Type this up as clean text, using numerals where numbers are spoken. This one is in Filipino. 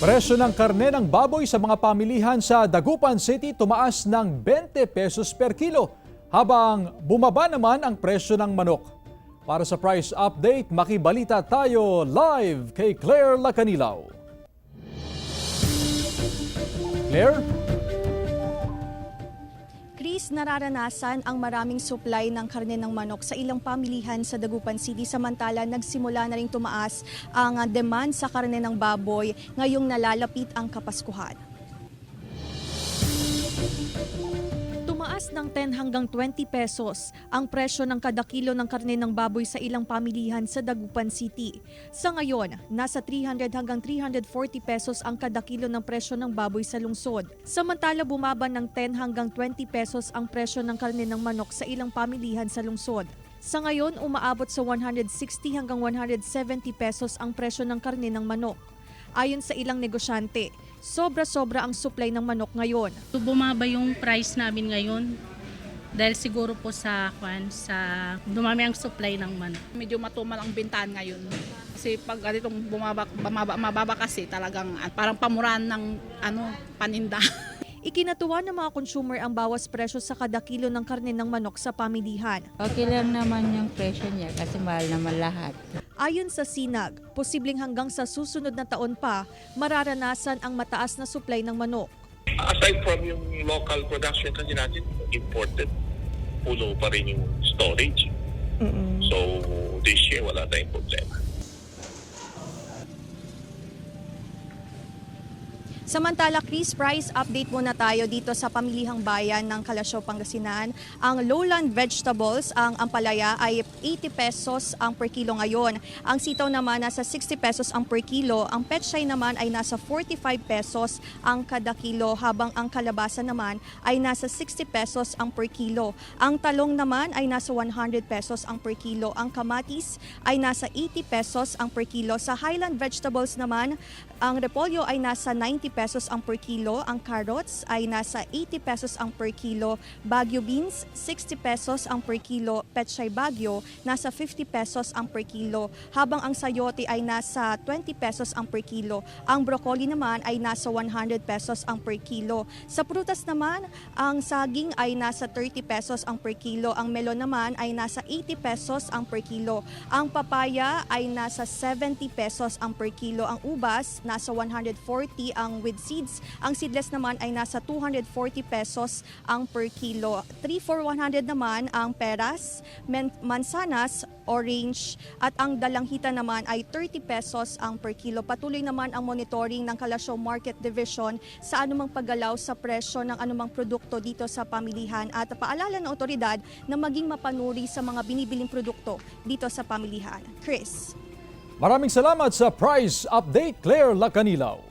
Presyo ng karne ng baboy sa mga pamilihan sa Dagupan City tumaas ng 20 pesos per kilo, habang bumaba naman ang presyo ng manok. Para sa price update, makibalita tayo live kay Claire Lacanilaw. Claire? Chris, nararanasan ang maraming supply ng karne ng manok sa ilang pamilihan sa Dagupan City, samantala nagsimula na ring tumaas ang demand sa karne ng baboy ngayong nalalapit ang Kapaskuhan. Tumaas ng 10 hanggang 20 pesos ang presyo ng kada kilo ng karne ng baboy sa ilang pamilihan sa Dagupan City. Sa ngayon, nasa 300 hanggang 340 pesos ang kada kilo ng presyo ng baboy sa lungsod. Samantala, bumaba ng 10 hanggang 20 pesos ang presyo ng karne ng manok sa ilang pamilihan sa lungsod. Sa ngayon, umaabot sa 160 hanggang 170 pesos ang presyo ng karne ng manok. Ayon sa ilang negosyante, sobra-sobra ang supply ng manok ngayon. Bumaba yung price namin ngayon dahil siguro po sa dumami ang supply ng manok. Medyo matumal ang bintahan ngayon. Kasi pag ganitong mababa kasi talagang parang pamurahan ng paninda. Ikinatuwa ng mga consumer ang bawas presyo sa kada kilo ng karne ng manok sa pamilihan. Okay lang naman yung presyo niya kasi mahal naman lahat. Ayon sa Sinag, posibleng hanggang sa susunod na taon pa, mararanasan ang mataas na supply ng manok. Aside from yung local production kasi natin, imported, puno pa rin yung storage. So this year wala tayong problema. Samantala, Chris, price update muna tayo dito sa pamilihang bayan ng Kalasyaw, Pangasinan. Ang lowland vegetables, ang ampalaya ay 80 pesos ang per kilo ngayon. Ang sitaw naman nasa 60 pesos ang per kilo. Ang pechay naman ay nasa 45 pesos ang kada kilo, habang ang kalabasa naman ay nasa 60 pesos ang per kilo. Ang talong naman ay nasa 100 pesos ang per kilo. Ang kamatis ay nasa 80 pesos ang per kilo. Sa highland vegetables naman, ang repolyo ay nasa 90 pesos ang per kilo, ang carrots ay nasa 80 pesos ang per kilo, Baguio beans 60 pesos ang per kilo, pechay Baguio nasa 50 pesos ang per kilo, habang ang sayote ay nasa 20 pesos ang per kilo. Ang broccoli naman ay nasa 100 pesos ang per kilo. Sa prutas naman, ang saging ay nasa 30 pesos ang per kilo, ang melon naman ay nasa 80 pesos ang per kilo. Ang papaya ay nasa 70 pesos ang per kilo, ang ubas nasa 140 ang with seeds. Ang seedless naman ay nasa 240 pesos ang per kilo. 3 for 100 naman ang peras, mansanas, orange, at ang dalanghita naman ay 30 pesos ang per kilo. Patuloy naman ang monitoring ng Kalasyaw Market Division sa anumang paggalaw sa presyo ng anumang produkto dito sa pamilihan, at paalala ng otoridad na maging mapanuri sa mga binibiling produkto dito sa pamilihan. Chris. Maraming salamat sa price update, Claire Lacanilaw.